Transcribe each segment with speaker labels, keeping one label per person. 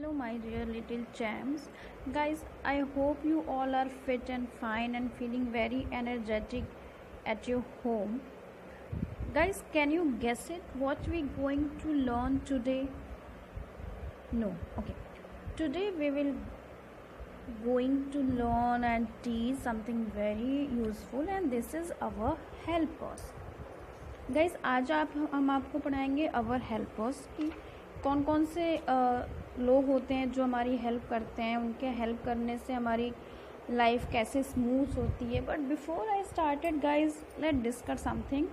Speaker 1: Hello, my dear little champs. Guys, I hope you all are fit and fine and feeling very energetic at your home. Guys, can you guess it? What we going to learn today? No. Okay. Today we will going to learn and teach something very useful, and this is our helpers. Guys आज हम आपको पढ़ाएंगे अवर helpers की कौन कौन से लोग होते हैं जो हमारी हेल्प करते हैं, उनके हेल्प करने से हमारी लाइफ कैसे स्मूथ होती है. But before I started guys, let discuss something.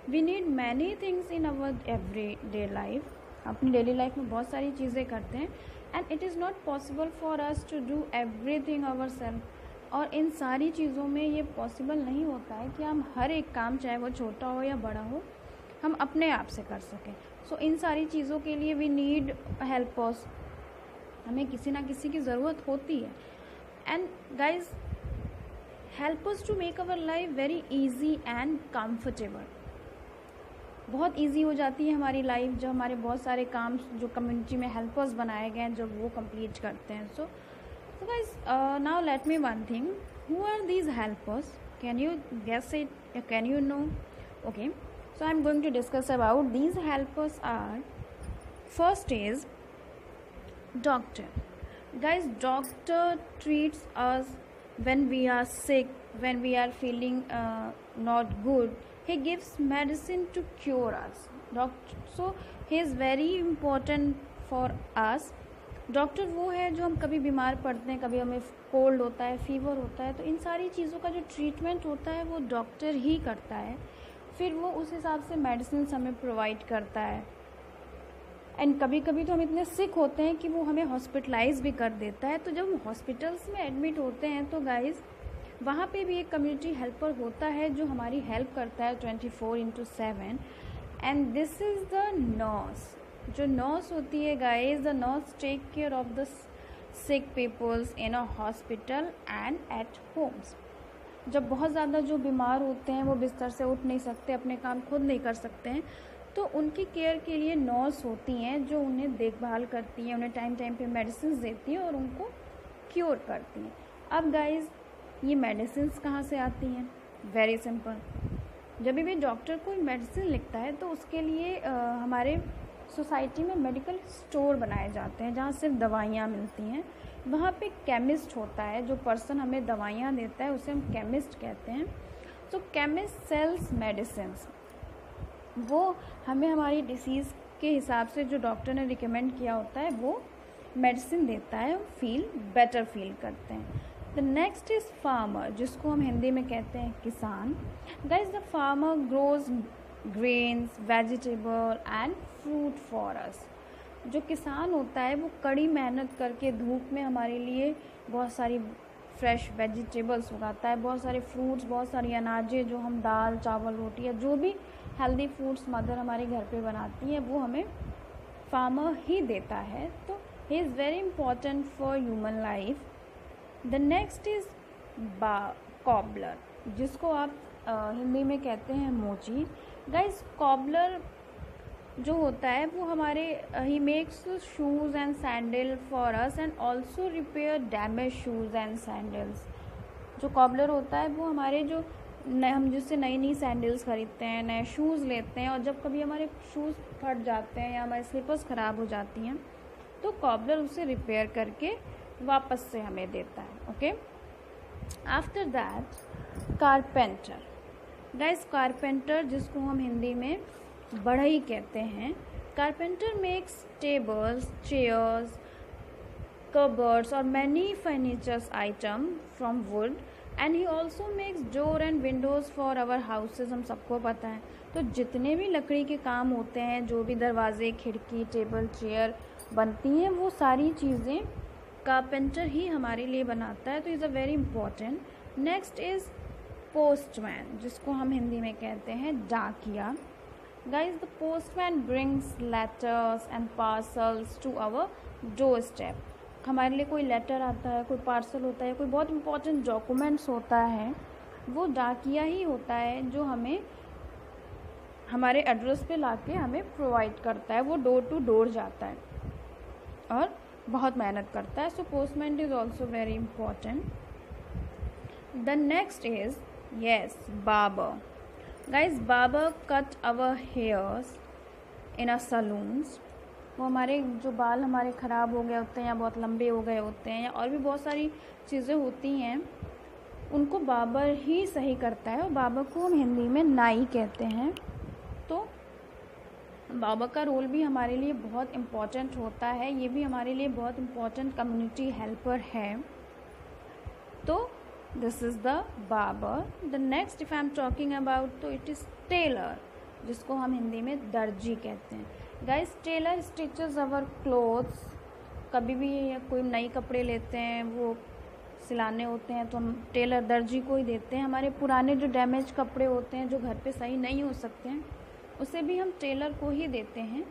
Speaker 1: We need many things in our everyday life. अपनी डेली लाइफ में बहुत सारी चीज़ें करते हैं and it is not possible for us to do everything ourself. और इन सारी चीज़ों में ये पॉसिबल नहीं होता है कि हम हर एक काम, चाहे वो छोटा हो या बड़ा हो, हम अपने आप से कर सकें. सो इन सारी चीज़ों के लिए वी नीड हेल्पर्स. हमें किसी ना किसी की ज़रूरत होती है. And guys, helpers to make our life very easy and comfortable. बहुत ईजी हो जाती है हमारी लाइफ जब हमारे बहुत सारे काम जो कम्युनिटी में हेल्पर्स बनाए गए हैं जब वो कंप्लीट करते हैं. So guys, now let me one thing. Who are these helpers? Can you guess it? Can you know? Okay. So I'm going to discuss about these helpers are. First is doctor. Guys, doctor treats us when we are sick, when we are feeling not good. He gives medicine to cure us. Doctor, so he is very important for us. Doctor वो है जो हम कभी बीमार पड़ते हैं, कभी हमें कोल्ड होता है, फीवर होता है, तो इन सारी चीज़ों का जो ट्रीटमेंट होता है वो डॉक्टर ही करता है. फिर वो उस हिसाब से मेडिसिन हमें प्रोवाइड करता है. एंड कभी कभी तो हम इतने सिक होते हैं कि वो हमें हॉस्पिटलाइज भी कर देता है. तो जब हम हॉस्पिटल्स में एडमिट होते हैं तो गाइज वहाँ पे भी एक कम्युनिटी हेल्पर होता है जो हमारी हेल्प करता है 24/7. And this is the nurse. जो नर्स होती है guys, the nurse take care of the sick peoples in a hospital and at homes. जब बहुत ज़्यादा जो बीमार होते हैं वो बिस्तर से उठ नहीं सकते, अपने काम खुद नहीं कर सकते हैं, तो उनकी केयर के लिए नर्स होती हैं जो उन्हें देखभाल करती हैं, उन्हें टाइम टाइम पे मेडिसिन देती हैं और उनको क्योर करती हैं. अब गाइज, ये मेडिसिन कहाँ से आती हैं? Very simple. जब भी डॉक्टर कोई मेडिसिन लिखता है तो उसके लिए हमारे सोसाइटी में मेडिकल स्टोर बनाए जाते हैं जहाँ सिर्फ दवाइयाँ मिलती हैं. वहाँ पे केमिस्ट होता है, जो पर्सन हमें दवाइयाँ देता है उसे हम केमिस्ट कहते हैं. सो केमिस्ट सेल्स मेडिसिन्स. वो हमें हमारी डिसीज़ के हिसाब से जो डॉक्टर ने रिकमेंड किया होता है वो मेडिसिन देता है, फील बेटर फील करते हैं. द नेक्स्ट इज़ फार्मर, जिसको हम हिंदी में कहते हैं किसान. Guys, the farmer grows grains, vegetable and fruit for us. जो किसान होता है वो कड़ी मेहनत करके धूप में हमारे लिए बहुत सारी फ्रेश वेजिटेबल्स उगाता है, बहुत सारे फ्रूट्स, बहुत सारी अनाजें जो हम दाल, चावल, रोटी या जो भी हेल्दी फूड्स मदर हमारे घर पे बनाती हैं वो हमें फार्मर ही देता है. तो he is very important for human life. The next is cobbler, जिसको आप हिंदी में कहते हैं मोची. गाइस, कॉबलर जो होता है वो हमारे he makes shoes and sandal for us and also repair damage shoes and sandals. जो कॉबलर होता है वो हमारे जो हम जिससे नई नई सैंडल्स खरीदते हैं, नए शूज़ लेते हैं, और जब कभी हमारे शूज़ फट जाते हैं या हमारे स्लीपर्स ख़राब हो जाती हैं तो कॉबलर उसे रिपेयर करके वापस से हमें देता है. Okay. After that carpenter. Guys, carpenter, जिसको हम हिंदी में बढ़ई कहते हैं. Carpenter makes tables, chairs, cupboards और many furnitures item from wood and he also makes door and windows for our houses. हम सबको पता है. तो जितने भी लकड़ी के काम होते हैं, जो भी दरवाजे, खिड़की, टेबल, चेयर बनती हैं, वो सारी चीज़ें कारपेंटर ही हमारे लिए बनाता है. तो is a very important. Next is postman, जिसको हम हिंदी में कहते हैं डाकिया. Guys, the postman brings letters and parcels to our doorstep. हमारे लिए कोई लेटर आता है, कोई पार्सल होता है, कोई बहुत इंपॉर्टेंट डॉक्यूमेंट्स होता है, वो डाकिया ही होता है जो हमें हमारे एड्रेस पे लाके हमें प्रोवाइड करता है. वो डोर टू डोर जाता है. और बहुत मेहनत करता है. So postman is also very important. The next is yes barber. Guys barber cut our hairs in a salons. वो हमारे जो बाल हमारे ख़राब हो गए होते हैं या बहुत लंबे हो गए होते हैं या और भी बहुत सारी चीज़ें होती हैं, उनको बार्बर ही सही करता है. और बार्बर को हम हिंदी में नाई कहते हैं. तो बार्बर का रोल भी हमारे लिए बहुत इम्पॉर्टेंट होता है. ये भी हमारे लिए बहुत इम्पॉर्टेंट कम्युनिटी हेल्पर है. तो this is the barber. The next if I am talking about तो इट इज़ टेलर, जिसको हम हिंदी में दर्जी कहते हैं. गाइस टेलर स्टिचेस अवर क्लोथ्स. कभी भी कोई नई कपड़े लेते हैं, वो सिलाने होते हैं, तो हम टेलर दर्जी को ही देते हैं. हमारे पुराने जो डैमेज कपड़े होते हैं जो घर पे सही नहीं हो सकते हैं, उसे भी हम टेलर को ही देते हैं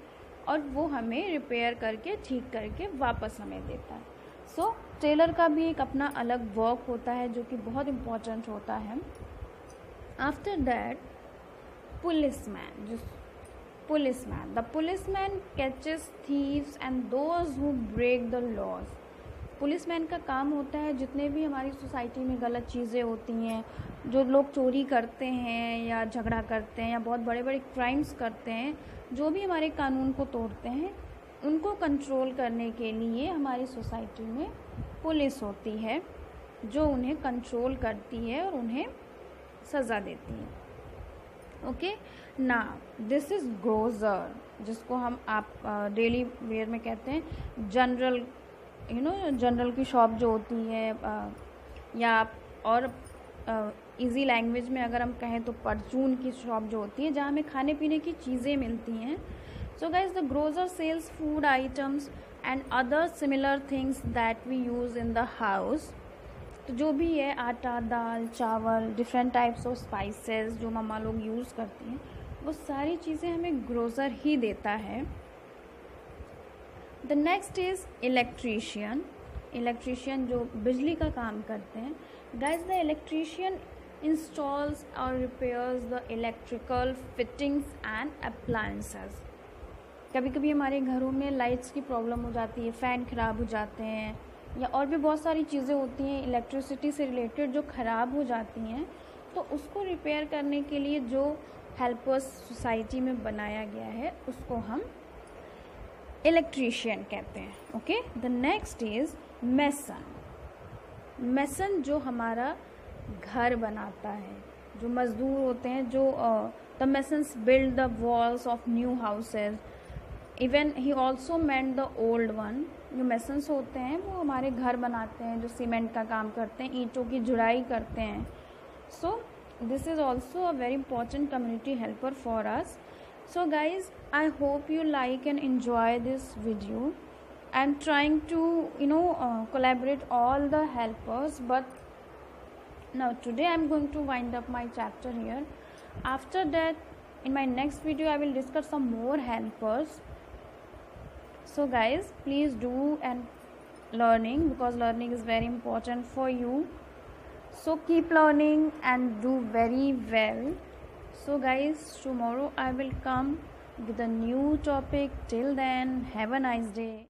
Speaker 1: और वो हमें रिपेयर करके ठीक करके वापस हमें देता है. सो टेलर का भी एक अपना अलग वर्क होता है जो कि बहुत इम्पोर्टेंट होता है. After that policeman. The policeman catches thieves and those who break the laws. Policeman का काम होता है जितने भी हमारी सोसाइटी में गलत चीज़ें होती हैं, जो लोग चोरी करते हैं या झगड़ा करते हैं या बहुत बड़े बड़े क्राइम्स करते हैं, जो भी हमारे कानून को तोड़ते हैं, उनको कंट्रोल करने के लिए हमारी सोसाइटी में पुलिस होती है जो उन्हें कंट्रोल करती है और उन्हें सज़ा देती है. ओके ना, दिस इज़ ग्रोजर, जिसको हम आप डेली वेयर में कहते हैं जनरल. जनरल की शॉप जो होती है या और इजी लैंग्वेज में अगर हम कहें तो परचून की शॉप जो होती है, जहाँ हमें खाने पीने की चीज़ें मिलती हैं. So guys the grocer sells food items and other similar things that we use in the house. तो जो भी है आटा, दाल, चावल, डिफरेंट टाइप्स ऑफ स्पाइसेस जो मम्मा लोग यूज़ करती हैं, वो सारी चीज़ें हमें ग्रोजर ही देता है. The next is electrician. Electrician जो बिजली का काम करते हैं. गाइज द इलेक्ट्रीशियन इंस्टॉल्स और repairs the electrical fittings and appliances. कभी कभी हमारे घरों में लाइट्स की प्रॉब्लम हो जाती है, फ़ैन ख़राब हो जाते हैं या और भी बहुत सारी चीज़ें होती हैं इलेक्ट्रिसिटी से रिलेटेड जो ख़राब हो जाती हैं. तो उसको रिपेयर करने के लिए जो हेल्पर्स सोसाइटी में बनाया गया है, उसको हम इलेक्ट्रीशियन कहते हैं. Okay, the next is mason. Mason जो हमारा घर बनाता है, जो मज़दूर होते हैं, जो the masons build the walls of new houses. Even he also mend the old one. जो मेसन्स होते हैं वो हमारे घर बनाते हैं, जो सीमेंट का काम करते हैं, ईंटों की जुड़ाई करते हैं. So this is also a very important community helper for us. So guys, I hope you like and enjoy this video. I'm trying to collaborate all the helpers, but now today I'm going to wind up my chapter here. After that, in my next video I will discuss some more helpers. So guys, please do and learning, because learning is very important for you. So keep learning and do very well. So guys, tomorrow I will come with a new topic. Till then, have a nice day.